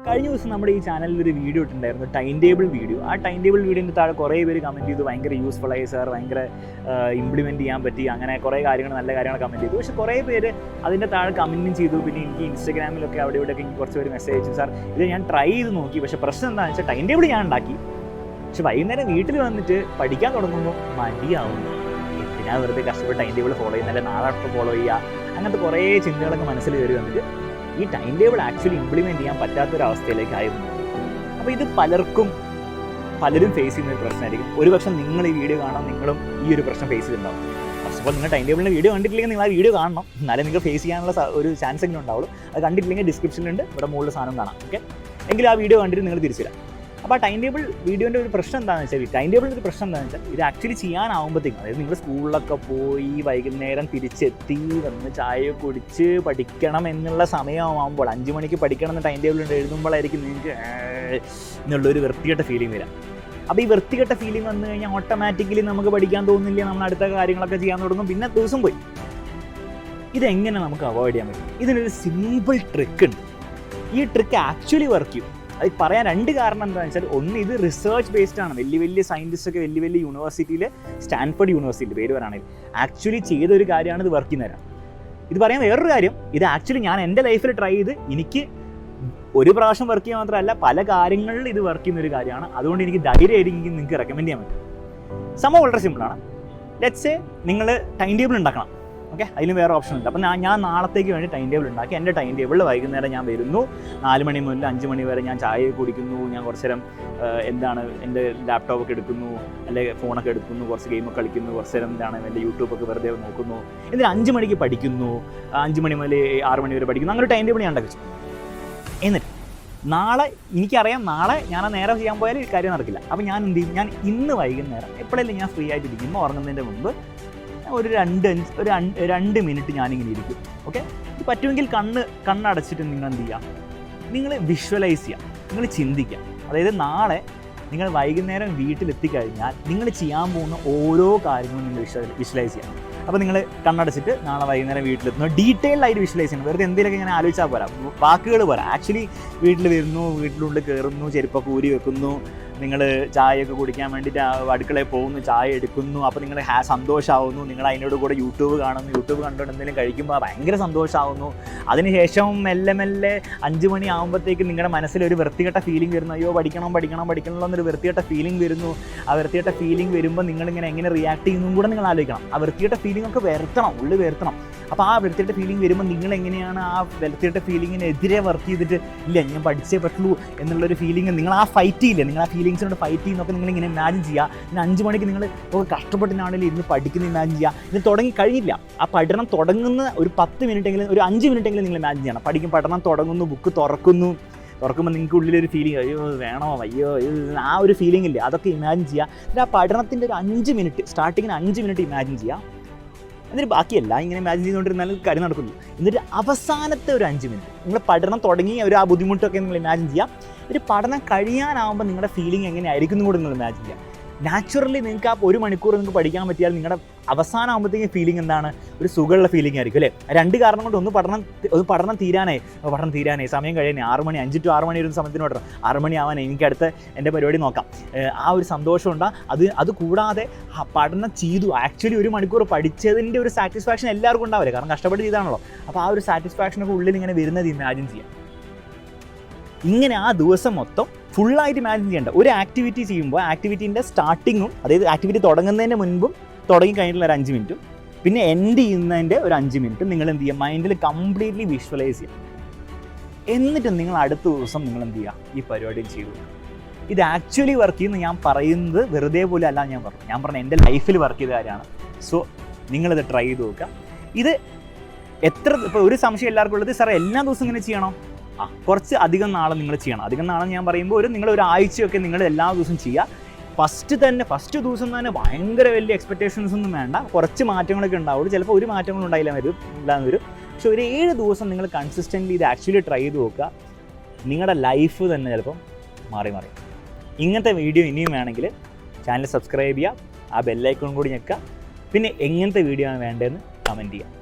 കഴിഞ്ഞ ദിവസം നമ്മുടെ ഈ ചാനലിൽ ഒരു വീഡിയോ ഇട്ടുണ്ടായിരുന്നു, ടൈം ടേബിൾ വീഡിയോ. ആ ടൈം ടേബിൾ വീഡിയോൻ്റെ താഴെ കുറേ പേര് കമൻറ്റ് ചെയ്തു, ഭയങ്കര യൂസ്ഫുൾ ആയി സാർ, ഭയങ്കര ഇംപ്ലിമെൻറ്റ് ചെയ്യാൻ പറ്റി, അങ്ങനെ കുറേ കാര്യങ്ങൾ നല്ല കാര്യങ്ങൾ കമൻറ്റ് ചെയ്തു. പക്ഷേ കുറേ പേര് അതിൻ്റെ താഴെ കമൻറ്റും ചെയ്തു. പിന്നെ എനിക്ക് ഇൻസ്റ്റാഗ്രാമിലൊക്കെ അവിടെ ഇവിടെയൊക്കെ എനിക്ക് കുറച്ച് പേര് മെസ്സേജ് അയച്ചു, സാർ ഇത് ഞാൻ ട്രൈ ചെയ്ത് നോക്കി, പക്ഷേ പ്രശ്നം എന്താണെന്ന് വെച്ചാൽ ടൈം ടേബിൾ ഞാൻ ഉണ്ടാക്കി, പക്ഷെ വൈകുന്നേരം വീട്ടിൽ വന്നിട്ട് പഠിക്കാൻ തുടങ്ങുമ്പോൾ മടിയാവുന്നു. ഞാൻ വെറുതെ കഷ്ടപ്പെട്ട് ടൈം ടേബിൾ ഫോളോ ചെയ്യുന്നില്ല, നാളെ ഫോളോ ചെയ്യുക, അങ്ങനത്തെ കുറേ ചിന്തകളൊക്കെ മനസ്സിൽ കയറി വന്നിട്ട് ഈ ടൈം ടേബിൾ ആക്ച്വലി ഇംപ്ലിമെൻറ്റ് ചെയ്യാൻ പറ്റാത്തൊരവസ്ഥയിലേക്കായിരുന്നു. അപ്പോൾ ഇത് പലരും ഫേസ് ചെയ്യുന്ന ഒരു പ്രശ്നമായിരിക്കും. ഒരുപക്ഷെ നിങ്ങൾ ഈ വീഡിയോ കാണാൻ നിങ്ങളും ഈ ഒരു പ്രശ്നം ഫേസ് ചെയ്തിട്ടുണ്ടാവും. ഫസ്റ്റ് ഓഫ് ഓൾ നിങ്ങൾ ടൈം ടേബിളിൻ്റെ വീഡിയോ കണ്ടിട്ടില്ലെങ്കിൽ നിങ്ങൾ ആ വീഡിയോ കാണണം, എന്നാലേ നിങ്ങൾക്ക് ഫേസ് ചെയ്യാനുള്ള ഒരു ചാൻസ് എങ്കിലും ഉണ്ടാവുള്ളൂ. അത് കണ്ടിട്ടില്ലെങ്കിൽ ഡിസ്ക്രിപ്ഷനിലുണ്ട്, ഇവിടെ മുകളിൽ സാധനം കാണാം. ഓക്കെ, എങ്കിലും ആ വീഡിയോ കണ്ടിട്ട് നിങ്ങൾ തിരിച്ചില്ല. അപ്പോൾ ആ ടൈം ടേബിൾ വീഡിയോൻ്റെ ഒരു പ്രശ്നം എന്താണെന്ന് വെച്ചാൽ, ടൈം ടേബിളിൻ്റെ ഒരു പ്രശ്നം എന്താണെന്ന് വെച്ചാൽ, ഇത് ആക്ച്വലി ചെയ്യാനാവുമ്പോഴത്തേക്കും, അതായത് നിങ്ങൾ സ്കൂളിലൊക്കെ പോയി വൈകുന്നേരം തിരിച്ചെത്തി വന്ന് ചായ കുടിച്ച് പഠിക്കണം എന്നുള്ള സമയമാകുമ്പോൾ 5 മണിക്ക് പഠിക്കണം എന്ന് ടൈം ടേബിളിൽ എഴുതുമ്പോഴായിരിക്കും നിങ്ങൾക്ക് എന്നുള്ളൊരു വൃത്തികെട്ട ഫീലിംഗ് വരാം. അപ്പോൾ ഈ വൃത്തികെട്ട ഫീലിംഗ് വന്നു കഴിഞ്ഞാൽ ഓട്ടോമാറ്റിക്കലി നമുക്ക് പഠിക്കാൻ തോന്നുന്നില്ല, നമ്മൾ അടുത്ത കാര്യങ്ങളൊക്കെ ചെയ്യാൻ തുടങ്ങും, പിന്നെ ദിവസം പോയി. ഇതെങ്ങനെ നമുക്ക് അവോയ്ഡ് ചെയ്യാൻ പറ്റും? ഇതിനൊരു സിമ്പിൾ ട്രിക്ക് ഉണ്ട്. ഈ ട്രിക്ക് ആക്ച്വലി വർക്ക് ചെയ്യും. അത് പറയാൻ 2 കാരണം എന്താണെന്ന് വെച്ചാൽ, ഒന്ന്, ഇത് റിസർച്ച് ബേസ്ഡ് ആണ്. വലിയ സയൻറ്റിസ്റ്റൊക്കെ വലിയ യൂണിവേഴ്സിറ്റിയിൽ, സ്റ്റാൻഫോർഡ് യൂണിവേഴ്സിറ്റിയിൽ പേര് പറയാണെങ്കിൽ ആക്ച്വലി ചെയ്തൊരു കാര്യമാണ് ഇത് വർക്ക് ചെയ്യുന്നവരാണ്. ഇത് പറയാൻ വേറൊരു കാര്യം, ഇത് ആക്ച്വലി ഞാൻ എൻ്റെ ലൈഫിൽ ട്രൈ ചെയ്ത് എനിക്ക് ഒരു പ്രാവശ്യം വർക്ക് ചെയ്യാൻ മാത്രമല്ല പല കാര്യങ്ങളിൽ ഇത് വർക്ക് ചെയ്യുന്ന ഒരു കാര്യമാണ്. അതുകൊണ്ട് എനിക്ക് ധൈര്യമായിരിക്കും നിങ്ങൾക്ക് റെക്കമെൻഡ് ചെയ്യാൻ പറ്റും. സംഭവം വളരെ സിമ്പിളാണ്. ലെറ്റ്സ് സേ നിങ്ങൾ ടൈം ടേബിൾ ഉണ്ടാക്കണം. ഓക്കെ, അതിലും വേറെ ഓപ്ഷൻ ഉണ്ട്. അപ്പോൾ ഞാൻ നാളത്തേക്ക് വേണ്ടി ടൈം ടേബിൾ ഉണ്ടാക്കി. എൻ്റെ ടൈം ടേബിളിൽ വൈകുന്നേരം ഞാൻ വരുന്നു, 4 മണി മുതൽ 5 മണി വരെ ഞാൻ ചായ കുടിക്കുന്നു, ഞാൻ കുറച്ച് നേരം എൻ്റെ ലാപ്ടോപ്പൊക്കെ എടുക്കുന്നു, അല്ലെങ്കിൽ ഫോണൊക്കെ എടുക്കുന്നു, കുറച്ച് ഗെയിമൊക്കെ കളിക്കുന്നു, കുറച്ച് നേരം എൻ്റെ യൂട്യൂബൊക്കെ വെറുതെ നോക്കുന്നു, എന്നിട്ട് 5 മണിക്ക് പഠിക്കുന്നു, 5 മണി മുതൽ 6 മണി വരെ പഠിക്കുന്നു. അങ്ങനെ ഒരു ടൈം ടേബിൾ ഞാൻ ഉണ്ടാക്കി. എന്നിട്ട് നാളെ എനിക്കറിയാം, നാളെ ഞാൻ നേരെ ചെയ്യാൻ പോയാൽ ഈ കാര്യം നടക്കില്ല. അപ്പോൾ ഞാൻ എന്ത് ചെയ്യും, ഞാൻ ഇന്ന് വൈകുന്നേരം എപ്പോഴെങ്കിലും ഞാൻ ഫ്രീ ആയിട്ടിരിക്കുമ്പോൾ ഉറങ്ങുന്നതിൻ്റെ മുമ്പ് ഒരു 2 മിനിറ്റ് ഞാനിങ്ങനെ ഇരിക്കും. ഓക്കെ, ഇത് പറ്റുമെങ്കിൽ കണ്ണടച്ചിട്ട് നിങ്ങൾ എന്ത് ചെയ്യുക, നിങ്ങൾ വിഷ്വലൈസ് ചെയ്യുക, നിങ്ങൾ ചിന്തിക്കുക. അതായത് നാളെ നിങ്ങൾ വൈകുന്നേരം വീട്ടിലെത്തിക്കഴിഞ്ഞാൽ നിങ്ങൾ ചെയ്യാൻ പോകുന്ന ഓരോ കാര്യങ്ങളും നിങ്ങൾ വിഷ്വലൈസ് ചെയ്യാം. അപ്പോൾ നിങ്ങൾ കണ്ണടച്ചിട്ട് നാളെ വൈകുന്നേരം വീട്ടിലെത്തുന്നു, ഡീറ്റെയിൽഡ് ആയിട്ട് വിഷ്വലൈസ് ചെയ്യണം. വെറുതെ എന്തെങ്കിലുമൊക്കെ ഇങ്ങനെ ആലോചിച്ചാൽ പോരാ, വാക്കുകൾ പോരാ. ആക്ച്വലി വീട്ടിൽ വരുന്നു, വീട്ടിലുള്ളിൽ കയറുന്നു, ചെരുപ്പൊക്കെ ഊരി വെക്കുന്നു, നിങ്ങൾ ചായയൊക്കെ കുടിക്കാൻ വേണ്ടിയിട്ട് അടുക്കളയിൽ പോകുന്നു, ചായ എടുക്കുന്നു, അപ്പോൾ നിങ്ങൾ സന്തോഷമാവുന്നു, നിങ്ങൾ അതിനോട് കൂടെ യൂട്യൂബ് കാണുന്നു, യൂട്യൂബ് കണ്ടുകൊണ്ട് എന്തെങ്കിലും കഴിക്കുമ്പോൾ ഭയങ്കര സന്തോഷമാവുന്നു. അതിനുശേഷം മെല്ലെ 5 മണി ആകുമ്പോഴത്തേക്ക് നിങ്ങളുടെ മനസ്സിലൊരു വൃത്തികെട്ട ഫീലിംഗ് വരുന്നു, അയ്യോ പഠിക്കണം എന്നൊരു വൃത്തികെട്ട ഫീലിംഗ് വരുന്നു. ആ വൃത്തികെട്ട ഫീലിംഗ് വരുമ്പോൾ നിങ്ങളിങ്ങനെ എങ്ങനെ റിയാക്ട് ചെയ്യുന്നതും കൂടെ നിങ്ങൾ ആലോചിക്കണം. ആ വൃത്തികെട്ട ഫീലിംഗ് ഒക്കെ ഉള്ളിൽ വരുത്തണം. അപ്പോൾ ആ വൃത്തികെട്ട ഫീലിംഗ് വരുമ്പോൾ നിങ്ങൾ എങ്ങനെയാണ് ആ വൃത്തികെട്ട ഫീലിങ്ങിനെതിരെ വർക്ക് ചെയ്തിട്ട്, ഇല്ല ഞാൻ പഠിച്ചേ പറ്റുള്ളൂ എന്നുള്ളൊരു ഫീലിംഗ്, നിങ്ങൾ ആ ഫൈറ്റ് ചെയ്യില്ല, നിങ്ങൾ ആ ഫീലിംഗ്സിനോട് ഫൈറ്റ് ചെയ്യുന്നൊക്കെ നിങ്ങളിങ്ങനെ ഇമാജിൻ ചെയ്യുക. പിന്നെ 5 മണിക്ക് നിങ്ങൾ കഷ്ടപ്പെട്ടിനാണെങ്കിലും ഇരുന്ന് പഠിക്കുന്ന ഇമാജിൻ ചെയ്യുക. ഇത് തുടങ്ങി കഴിഞ്ഞില്ല, ആ പഠനം തുടങ്ങുന്ന ഒരു 10 മിനിറ്റെങ്കിലും, ഒരു 5 മിനിറ്റെങ്കിലും നിങ്ങൾ ഇമാജിൻ ചെയ്യണം. പഠനം തുടങ്ങുന്നു, ബുക്ക് തുറക്കുമ്പോൾ നിങ്ങൾക്ക് ഉള്ളിലൊരു ഫീലിംഗ്, അയ്യോ വേണോ അയ്യോ, ആ ഒരു ഫീലിംഗ് ഇല്ലേ, അതൊക്കെ ഇമാജിൻ ചെയ്യുക. എന്നിട്ട് ആ പഠനത്തിൻ്റെ ഒരു 5 മിനിറ്റ്, സ്റ്റാർട്ടിങ്ങിന് 5 മിനിറ്റ് ഇമാജിൻ ചെയ്യുക. എന്നിട്ട് ബാക്കിയല്ല ഇങ്ങനെ ഇമാജിൻ ചെയ്തുകൊണ്ടിരുന്നാലും കാര്യം നടക്കുള്ളൂ. എന്നിട്ട് അവസാനത്തെ ഒരു 5 മിനിറ്റ് നിങ്ങൾ പഠനം തുടങ്ങി ആ ബുദ്ധിമുട്ടൊക്കെ നിങ്ങൾ ഇമാജിൻ ചെയ്യുക. ഒരു പഠനം കഴിയാനാവുമ്പോൾ നിങ്ങളുടെ ഫീലിംഗ് എങ്ങനെയായിരിക്കും കൂടെ നിങ്ങൾ ഇമാജിൻ ചെയ്യുക. നാച്ചുറലി നിങ്ങൾക്ക് ആ 1 മണിക്കൂർ നിങ്ങൾക്ക് പഠിക്കാൻ പറ്റിയാൽ നിങ്ങളുടെ അവസാനം ആകുമ്പോഴത്തേക്കും ഫീലിംഗ് എന്താണ്, ഒരു സുഖമുള്ള ഫീലിംഗ് ആയിരിക്കും അല്ലേ. 2 കാരണം കൊണ്ട്, ഒന്ന് പഠനം തീരാനായി, സമയം കഴിയാനായി, 6 മണി 5 to 6 മണി ഒരു സമയത്തിന് പഠനം, 6 മണി ആവാനായി, എനിക്ക് അടുത്ത എൻ്റെ പരിപാടി നോക്കാം, ആ ഒരു സന്തോഷം ഉണ്ടാകും. അത് കൂടാതെ പഠനം ചെയ്തു, ആക്ച്വലി 1 മണിക്കൂർ പഠിച്ചതിൻ്റെ ഒരു സാറ്റിസ്ഫാക്ഷൻ എല്ലാവർക്കും ഉണ്ടാവില്ല, കാരണം കഷ്ടപ്പെട്ട് ചെയ്താണല്ലോ. അപ്പോൾ ആ ഒരു സാറ്റിസ്ഫാക്ഷനൊക്കെ ഉള്ളിൽ ഇങ്ങനെ വരുന്നത് ഇമാജിൻ ചെയ്യാം. ഇങ്ങനെ ആ ദിവസം മൊത്തം ഫുള്ളായിട്ട് ഇമാജിൻ ചെയ്യേണ്ട. ഒരു ആക്ടിവിറ്റി ചെയ്യുമ്പോൾ ആക്ടിവിറ്റീൻ്റെ സ്റ്റാർട്ടിങ്ങും, അതായത് ആക്ടിവിറ്റി തുടങ്ങുന്നതിന് മുൻപും തുടങ്ങി കഴിഞ്ഞിട്ടുള്ള ഒരു 5 മിനിറ്റും പിന്നെ എൻഡ് ചെയ്യുന്നതിൻ്റെ ഒരു 5 മിനിറ്റും നിങ്ങൾ എന്ത് ചെയ്യുക, മൈൻഡിൽ കംപ്ലീറ്റ്ലി വിഷ്വലൈസ് ചെയ്യുക. എന്നിട്ട് നിങ്ങൾ അടുത്ത ദിവസം നിങ്ങൾ എന്ത് ചെയ്യുക, ഈ പരിപാടി ചെയ്തു. ഇത് ആക്ച്വലി വർക്ക് ചെയ്യുന്ന ഞാൻ പറയുന്നത് വെറുതെ പോലും അല്ല, ഞാൻ പറഞ്ഞ എൻ്റെ ലൈഫിൽ വർക്ക് ചെയ്ത കാര്യമാണ്. സോ നിങ്ങളിത് ട്രൈ ചെയ്ത് നോക്കുക. ഇത് ഇപ്പോൾ ഒരു സംശയം എല്ലാവർക്കും ഉള്ളത്, സാറേ എല്ലാ ദിവസവും ഇങ്ങനെ ചെയ്യണോ? കുറച്ച് അധികം നാളെ നിങ്ങൾ ചെയ്യണം. അധികം നാളെ ഞാൻ പറയുമ്പോൾ നിങ്ങൾ ഒരു ആഴ്ചയൊക്കെ നിങ്ങൾ എല്ലാ ദിവസവും ചെയ്യുക. ഫസ്റ്റ് ദിവസം തന്നെ ഭയങ്കര വലിയ എക്സ്പെക്റ്റേഷൻസ് ഒന്നും വേണ്ട, കുറച്ച് മാറ്റങ്ങളൊക്കെ ഉണ്ടാവുള്ളൂ. ചിലപ്പോൾ ഒരു മാറ്റങ്ങളും ഇല്ലാന്ന് വരും. പക്ഷെ ഒരു 7 ദിവസം നിങ്ങൾ കൺസിസ്റ്റൻ്റ്ലി ഇത് ആക്ച്വലി ട്രൈ ചെയ്ത് നോക്കുക. നിങ്ങളുടെ ലൈഫ് തന്നെ ചിലപ്പം മാറി. ഇങ്ങനത്തെ വീഡിയോ ഇനിയും വേണമെങ്കിൽ ചാനൽ സബ്സ്ക്രൈബ് ചെയ്യുക, ആ ബെല്ലൈക്കൺ കൂടി ഞെക്കുക. പിന്നെ എങ്ങനത്തെ വീഡിയോ ആണ് വേണ്ടതെന്ന് കമൻറ്റ് ചെയ്യുക.